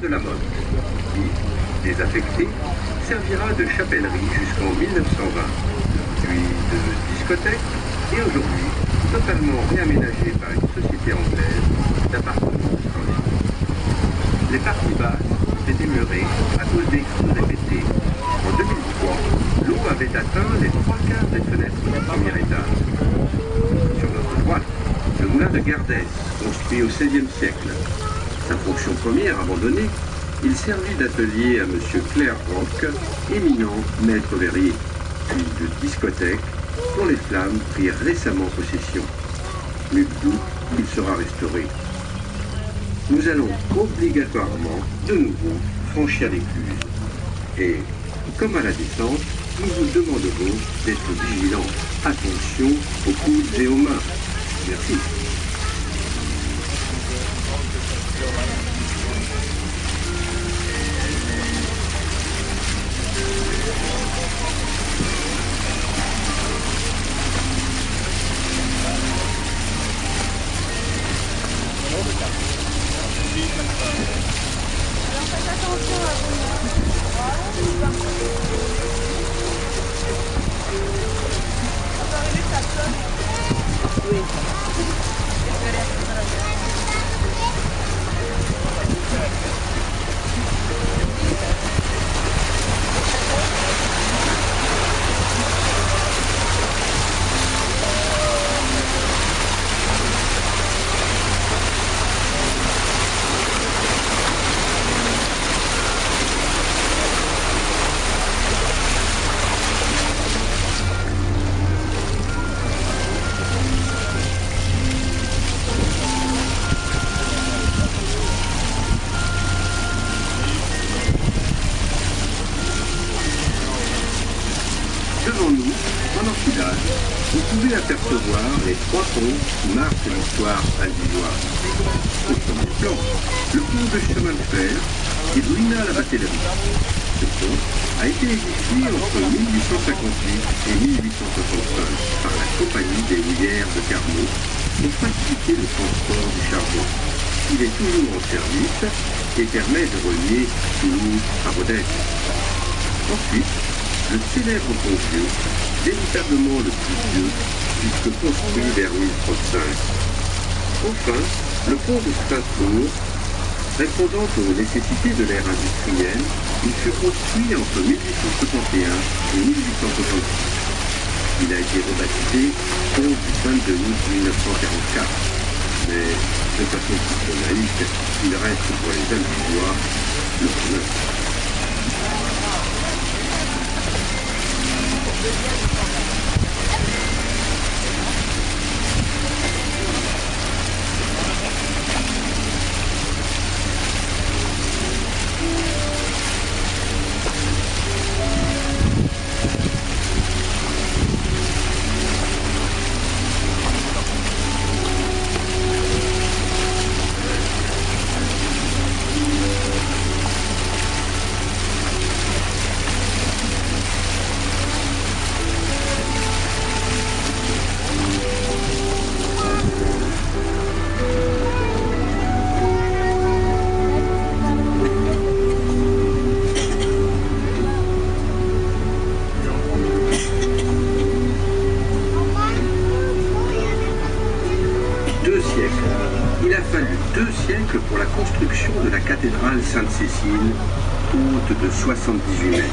de la Motte, qui, désaffecté, servira de chapellerie jusqu'en 1920, puis de discothèque et aujourd'hui totalement réaménagé par une société anglaise d'appartements clandestins. Les parties basses étaient murées à cause des crues répétées. En 2003, l'eau avait atteint les 3/4 des fenêtres du premier étage. Sur notre droite, le moulin de Gardès, construit au XVIe siècle. Sa fonction première abandonnée, il servit d'atelier à M. Claire-Roch, éminent maître verrier, puis de discothèque, dont les flammes prirent récemment possession. Nul doute qu'il sera restauré. Nous allons obligatoirement, de nouveau, franchir l'écluse. Et, comme à la descente, nous vous demanderons d'être vigilants. Attention aux coudes et aux mains. Merci. Alors faites attention à vous. Ça peut arriver que ça sonne. Oui. Devant nous, en enfilade, vous pouvez apercevoir les 3 ponts qui marquent l'histoire albigeoise. Au premier plan, le pont de chemin de fer qui brina la batellerie. Ce pont a été édifié entre 1858 et 1865 par la Compagnie des houillères de Carnot pour faciliter le transport du charbon. Il est toujours en service et permet de relier Toulouse à Rodez. Ensuite, le célèbre pont vieux, véritablement le plus vieux, puisque construit vers 1035. Enfin, le pont de Strasbourg, répondant aux nécessités de l'ère industrielle, il fut construit entre 1861 et 1866. Il a été rebaptisé pont du 22 août 1944. Mais, de façon plus naïque, il reste pour les Albigeois le pneu. Il a fallu 2 siècles pour la construction de la cathédrale Sainte-Cécile, haute de 78 mètres.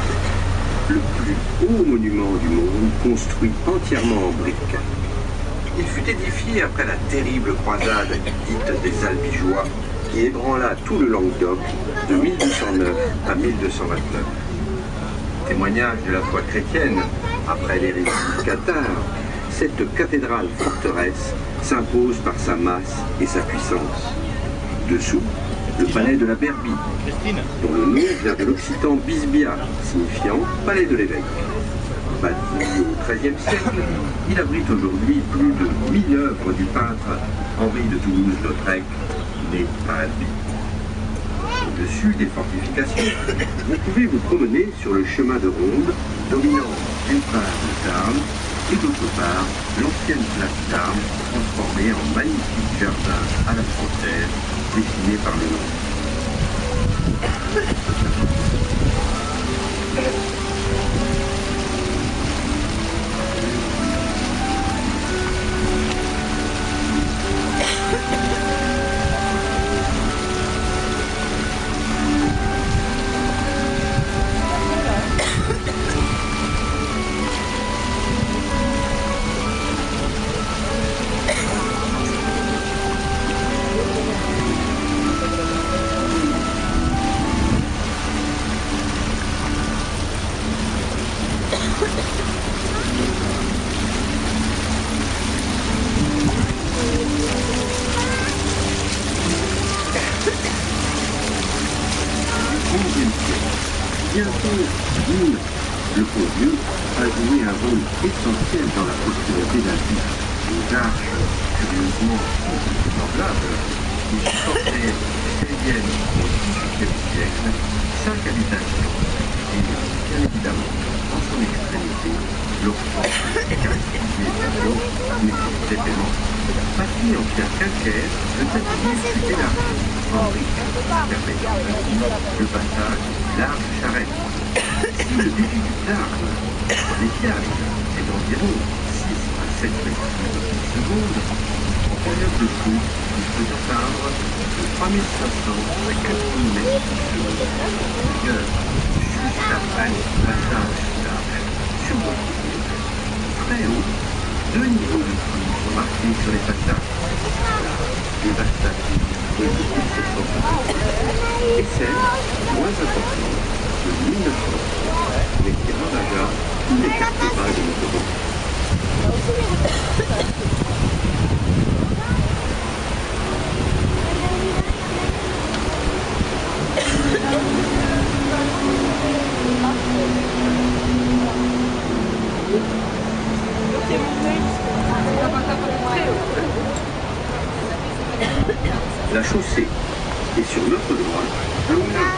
Le plus haut monument du monde, construit entièrement en briques. Il fut édifié après la terrible croisade dite des Albigeois, qui ébranla tout le Languedoc de 1209 à 1229. Témoignage de la foi chrétienne, après l'hérésie cathare, cette cathédrale forteresse s'impose par sa masse et sa puissance. Dessous, le palais de la Berbie, dont le nom vient de l'occitan bisbia, signifiant palais de l'évêque. Bâti au XIIIe siècle, il abrite aujourd'hui plus de 1000 œuvres du peintre Henri de Toulouse-Lautrec, né à Albi. Au-dessus des fortifications, vous pouvez vous promener sur le chemin de ronde, dominant d'une part le Tarn et d'autre part l'ancienne place d'Armes, transformée en magnifique jardin à la française, dessiné par le nom. siècle. Bientôt, Nîmes, le pont Dieu, a joué un rôle essentiel dans la prospérité de la ville. Les arches, curieusement semblables, qui supportaient Sévienne au XVIIIe siècle, 5 habitations. Et bien évidemment, en son extrémité, l'offrant caractérisé tableau nécessitait paiement. Bâti en pierre calcaire, le tablier fut élargi en briques permettant ainsi le passage large charrette. Si le débit du Tarn sur les viages est d'environ 6 à 7 mètres cubes par seconde, en période de crue, il peut atteindre de 3500 à 4000 mètres par seconde. D'ailleurs, juste après le passage large surmonté, très haut, 2 niveaux de crue sont marqués sur les passages. Dévastative de 1760 et celle, moins importante, de 1900, mais qui ravagea tous les quartiers bas de l'autoroute. La chaussée est sur notre droite, un moulin,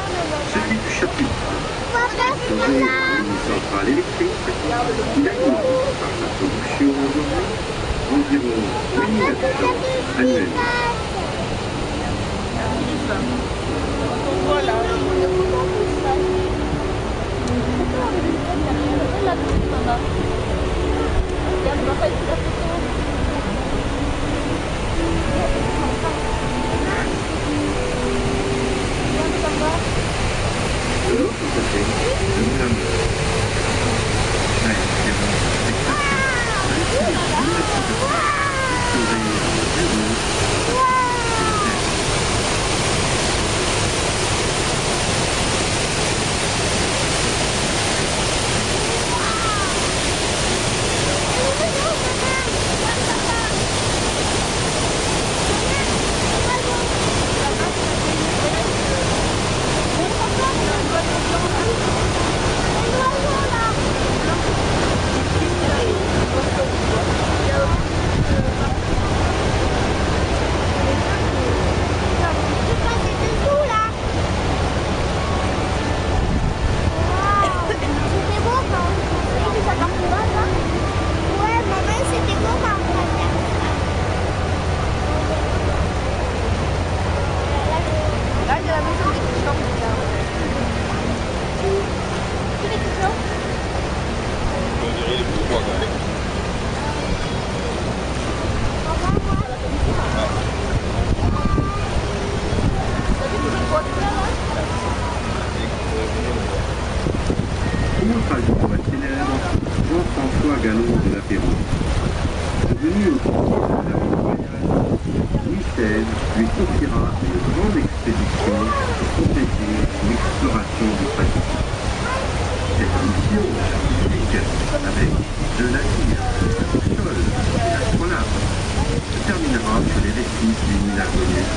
celui du chapitre. Doté d'une centrale électrique, il alimente par sa production aujourd'hui environ 8000 habitants annuellement. Voilà. De l'autre côté, le moulin de la différence spectaculaire a Autre algebra célèbre, Jean-François Galland de la Pérouse. Devenu officier de la marine royale, Louis XVI lui confiera une grande expédition pour compléter l'exploration du Pacifique. Cette mission scientifique, avec 2 navires, la boussole et l'astronaute, se terminera sur les récifs d'une île inconnue,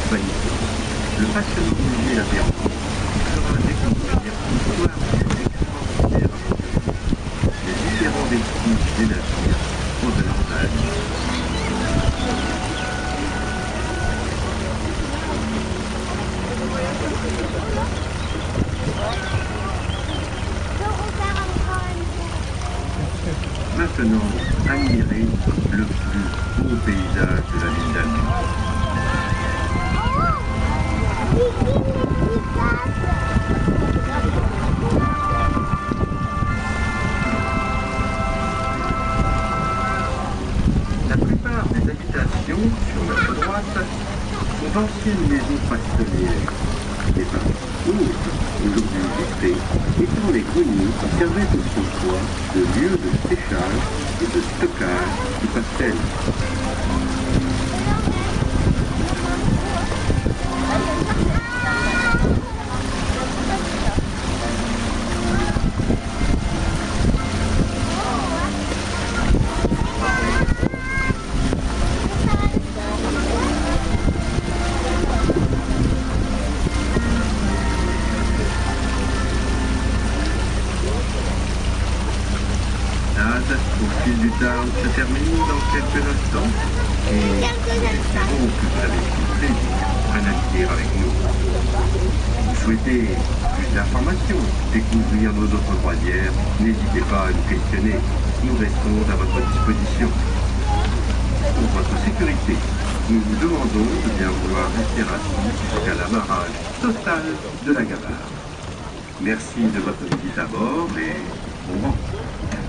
Vaïti. Le passionnant musée La Pérouse fera découvrir l'histoire extraordinaire les différents vestiges des navires au-delà d'âge. Maintenant, admirez le plus beau paysage de la ville d'Amiens. La plupart des habitations sur notre droite sont d'anciennes maisons pastellières. Les parties hautes, aujourd'hui vitrées, étant les greniers qui servaient autrefois de lieu de séchage et de stockage du pastel. du Tarn se termine dans quelques instants et nous espérons que vous avez pris plaisir à naviguer avec nous. Si vous souhaitez plus d'informations, découvrir nos autres croisières, n'hésitez pas à nous questionner. Nous restons à votre disposition. Pour votre sécurité, nous vous demandons de bien vouloir rester assis jusqu'à l'amarrage total de la gabarre. Merci de votre visite à bord et bon vent.